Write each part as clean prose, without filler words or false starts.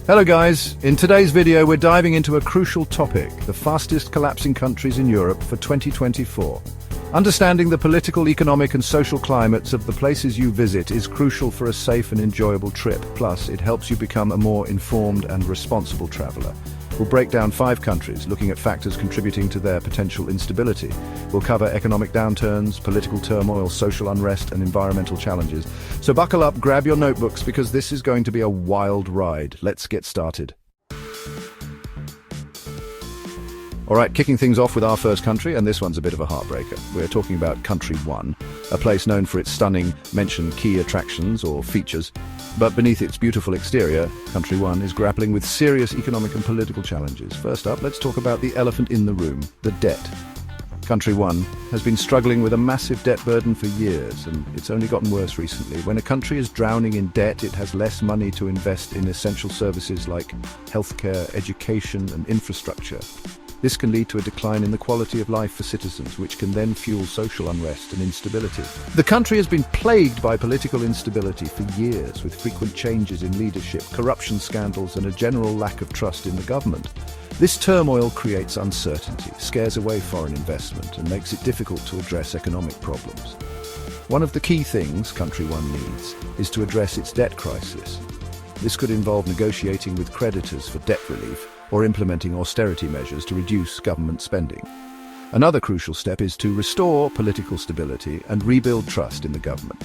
Hello guys, in today's video we're diving into a crucial topic, the fastest collapsing countries in Europe for 2024. Understanding the political, economic and social climates of the places you visit is crucial for a safe and enjoyable trip. Plus, it helps you become a more informed and responsible traveler. We'll break down 5 countries, looking at factors contributing to their potential instability. We'll cover economic downturns, political turmoil, social unrest, and environmental challenges. So buckle up, grab your notebooks, because this is going to be a wild ride. Let's get started. All right, kicking things off with our first country, and this one's a bit of a heartbreaker. We're talking about Country 1, a place known for its stunning, mentioned key attractions or features. But beneath its beautiful exterior, Country 1 is grappling with serious economic and political challenges. First up, let's talk about the elephant in the room, the debt. Country 1 has been struggling with a massive debt burden for years, and it's only gotten worse recently. When a country is drowning in debt, it has less money to invest in essential services like healthcare, education, and infrastructure. This can lead to a decline in the quality of life for citizens, which can then fuel social unrest and instability. The country has been plagued by political instability for years, with frequent changes in leadership, corruption scandals, and a general lack of trust in the government. This turmoil creates uncertainty, scares away foreign investment, and makes it difficult to address economic problems. One of the key things Country 1 needs is to address its debt crisis. This could involve negotiating with creditors for debt relief, or implementing austerity measures to reduce government spending. Another crucial step is to restore political stability and rebuild trust in the government.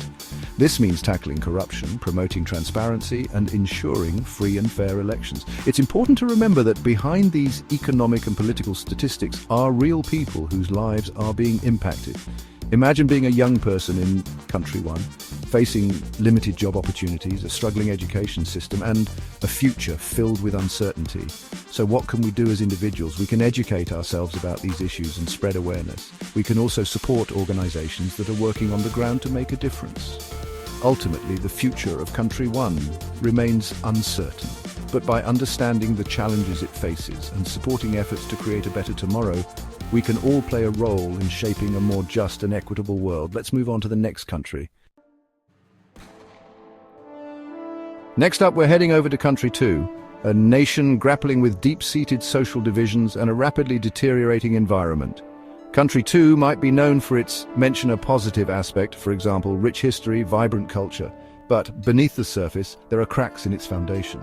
This means tackling corruption, promoting transparency, and ensuring free and fair elections. It's important to remember that behind these economic and political statistics are real people whose lives are being impacted. Imagine being a young person in Country 1, facing limited job opportunities, a struggling education system, and a future filled with uncertainty. So what can we do as individuals? We can educate ourselves about these issues and spread awareness. We can also support organizations that are working on the ground to make a difference. Ultimately, the future of Country 1 remains uncertain. But by understanding the challenges it faces and supporting efforts to create a better tomorrow, we can all play a role in shaping a more just and equitable world. Let's move on to the next country. Next up, we're heading over to Country 2, a nation grappling with deep-seated social divisions and a rapidly deteriorating environment. Country 2 might be known for its mention a positive aspect, for example, rich history, vibrant culture. But beneath the surface, there are cracks in its foundation.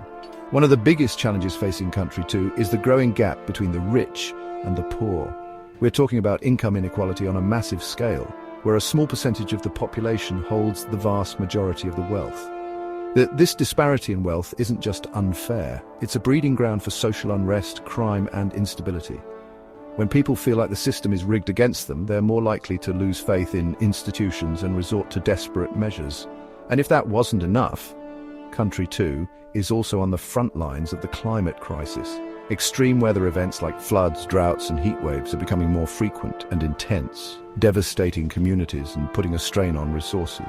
One of the biggest challenges facing Country 2 is the growing gap between the rich and the poor. We're talking about income inequality on a massive scale, where a small percentage of the population holds the vast majority of the wealth. This disparity in wealth isn't just unfair, it's a breeding ground for social unrest, crime, and instability. When people feel like the system is rigged against them, they're more likely to lose faith in institutions and resort to desperate measures. And if that wasn't enough, Country 2 is also on the front lines of the climate crisis. Extreme weather events like floods, droughts, and heat waves are becoming more frequent and intense, devastating communities and putting a strain on resources.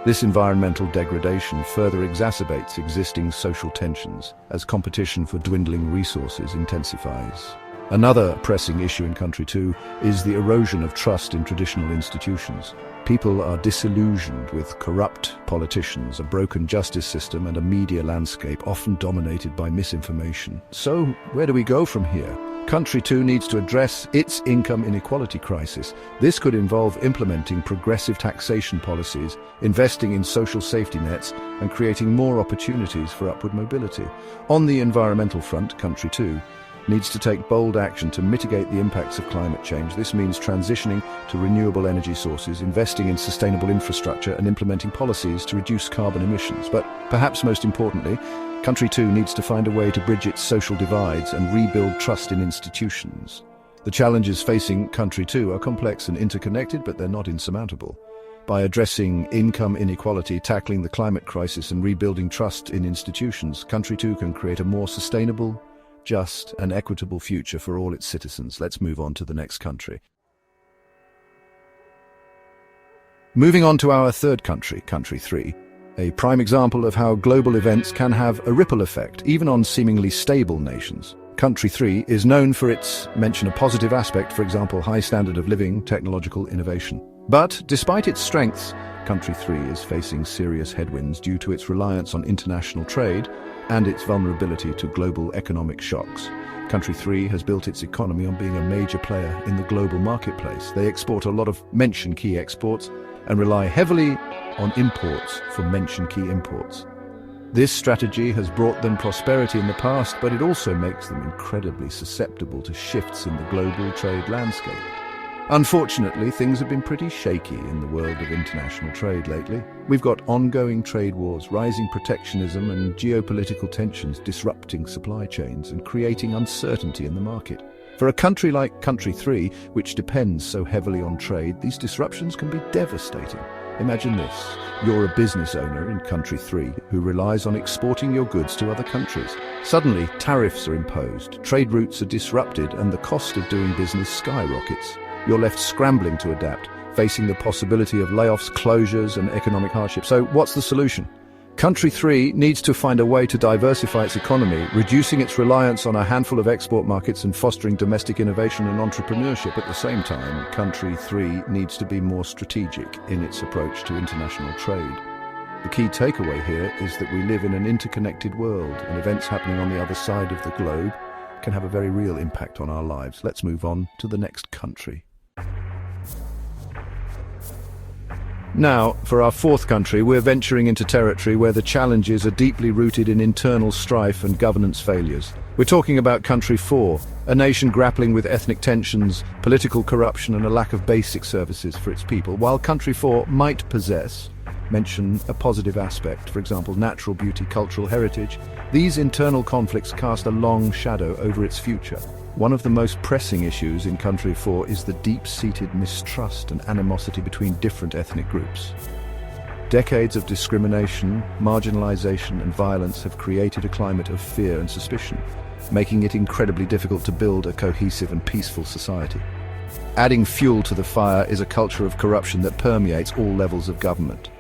This environmental degradation further exacerbates existing social tensions as competition for dwindling resources intensifies. Another pressing issue in Country 2 is the erosion of trust in traditional institutions. People are disillusioned with corrupt politicians, a broken justice system, and a media landscape often dominated by misinformation. So, where do we go from here? Country 2 needs to address its income inequality crisis. This could involve implementing progressive taxation policies, investing in social safety nets, and creating more opportunities for upward mobility. On the environmental front, Country 2 needs to take bold action to mitigate the impacts of climate change. This means transitioning to renewable energy sources, investing in sustainable infrastructure, and implementing policies to reduce carbon emissions. But perhaps most importantly, Country 2 needs to find a way to bridge its social divides and rebuild trust in institutions. The challenges facing Country 2 are complex and interconnected, but they're not insurmountable. By addressing income inequality, tackling the climate crisis, and rebuilding trust in institutions, Country 2 can create a more sustainable, just, and equitable future for all its citizens. Let's move on to the next country. Moving on to our third country, Country 3, a prime example of how global events can have a ripple effect, even on seemingly stable nations. Country 3 is known for its mention a positive aspect, for example, high standard of living, technological innovation. But despite its strengths, Country 3 is facing serious headwinds due to its reliance on international trade and its vulnerability to global economic shocks. Country 3 has built its economy on being a major player in the global marketplace. They export a lot of mention key exports and rely heavily on imports for mention key imports. This strategy has brought them prosperity in the past, but it also makes them incredibly susceptible to shifts in the global trade landscape. Unfortunately, things have been pretty shaky in the world of international trade lately. We've got ongoing trade wars, rising protectionism and geopolitical tensions disrupting supply chains and creating uncertainty in the market. For a country like Country 3, which depends so heavily on trade, these disruptions can be devastating. Imagine this. You're a business owner in Country 3 who relies on exporting your goods to other countries. Suddenly, tariffs are imposed, trade routes are disrupted, and the cost of doing business skyrockets. You're left scrambling to adapt, facing the possibility of layoffs, closures, and economic hardship. So what's the solution? Country 3 needs to find a way to diversify its economy, reducing its reliance on a handful of export markets and fostering domestic innovation and entrepreneurship. At the same time, Country 3 needs to be more strategic in its approach to international trade. The key takeaway here is that we live in an interconnected world, and events happening on the other side of the globe can have a very real impact on our lives. Let's move on to the next country. Now, for our fourth country, we're venturing into territory where the challenges are deeply rooted in internal strife and governance failures. We're talking about Country 4, a nation grappling with ethnic tensions, political corruption, and a lack of basic services for its people. While Country 4 might mention a positive aspect, for example, natural beauty, cultural heritage, these internal conflicts cast a long shadow over its future. One of the most pressing issues in Country 4 is the deep-seated mistrust and animosity between different ethnic groups. Decades of discrimination, marginalization, and violence have created a climate of fear and suspicion, making it incredibly difficult to build a cohesive and peaceful society. Adding fuel to the fire is a culture of corruption that permeates all levels of government.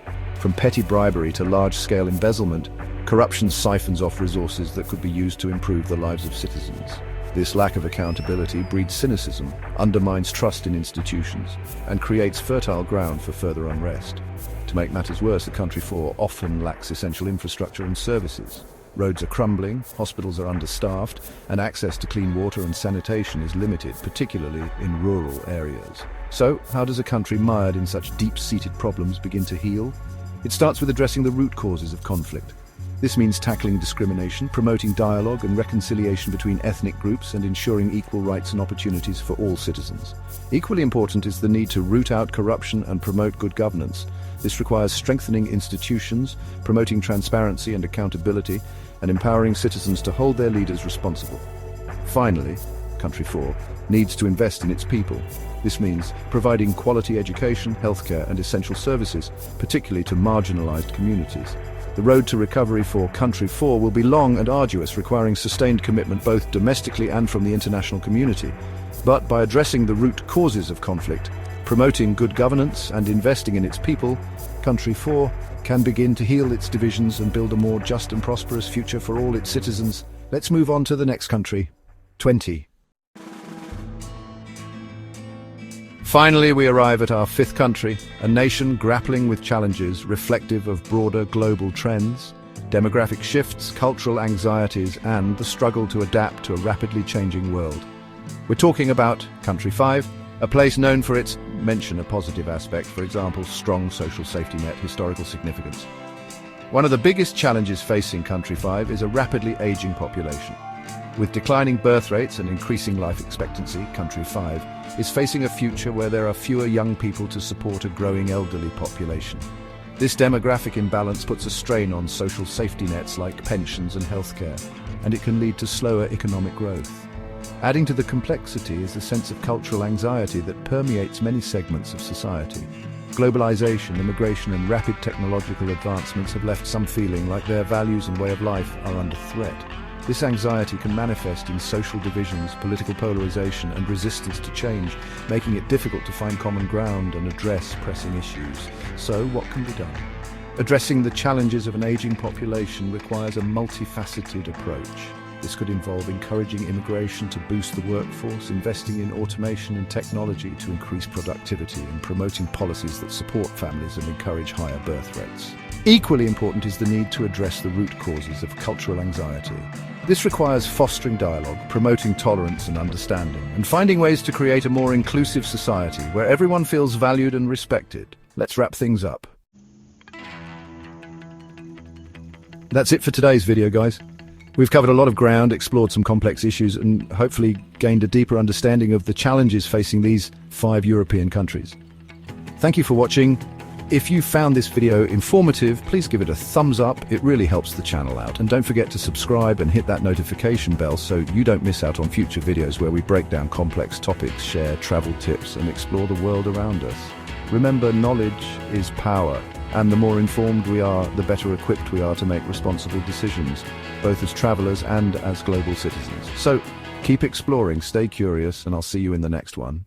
From petty bribery to large-scale embezzlement, corruption siphons off resources that could be used to improve the lives of citizens. This lack of accountability breeds cynicism, undermines trust in institutions, and creates fertile ground for further unrest. To make matters worse, the Country 4 often lacks essential infrastructure and services. Roads are crumbling, hospitals are understaffed, and access to clean water and sanitation is limited, particularly in rural areas. So, how does a country mired in such deep-seated problems begin to heal? It starts with addressing the root causes of conflict. This means tackling discrimination, promoting dialogue and reconciliation between ethnic groups, and ensuring equal rights and opportunities for all citizens. Equally important is the need to root out corruption and promote good governance. This requires strengthening institutions, promoting transparency and accountability, and empowering citizens to hold their leaders responsible. Finally, Country 4 needs to invest in its people. This means providing quality education, healthcare, and essential services, particularly to marginalized communities. The road to recovery for Country 4 will be long and arduous, requiring sustained commitment both domestically and from the international community. But by addressing the root causes of conflict, promoting good governance, and investing in its people, Country 4 can begin to heal its divisions and build a more just and prosperous future for all its citizens. Let's move on to the next country, 20. Finally, we arrive at our fifth country, a nation grappling with challenges reflective of broader global trends, demographic shifts, cultural anxieties, and the struggle to adapt to a rapidly changing world. We're talking about Country 5, a place known for its a positive aspect, for example, strong social safety net, historical significance. One of the biggest challenges facing Country 5 is a rapidly aging population. With declining birth rates and increasing life expectancy, Country 5 is facing a future where there are fewer young people to support a growing elderly population. This demographic imbalance puts a strain on social safety nets like pensions and healthcare, and it can lead to slower economic growth. Adding to the complexity is a sense of cultural anxiety that permeates many segments of society. Globalization, immigration, and rapid technological advancements have left some feeling like their values and way of life are under threat. This anxiety can manifest in social divisions, political polarization, and resistance to change, making it difficult to find common ground and address pressing issues. So, what can be done? Addressing the challenges of an aging population requires a multifaceted approach. This could involve encouraging immigration to boost the workforce, investing in automation and technology to increase productivity, and promoting policies that support families and encourage higher birth rates. Equally important is the need to address the root causes of cultural anxiety. This requires fostering dialogue, promoting tolerance and understanding, and finding ways to create a more inclusive society where everyone feels valued and respected. Let's wrap things up. That's it for today's video, guys. We've covered a lot of ground, explored some complex issues, and hopefully gained a deeper understanding of the challenges facing these 5 European countries. Thank you for watching. If you found this video informative, please give it a thumbs up. It really helps the channel out. And don't forget to subscribe and hit that notification bell so you don't miss out on future videos where we break down complex topics, share travel tips, and explore the world around us. Remember, knowledge is power, and the more informed we are, the better equipped we are to make responsible decisions, both as travelers and as global citizens. So keep exploring, stay curious, and I'll see you in the next one.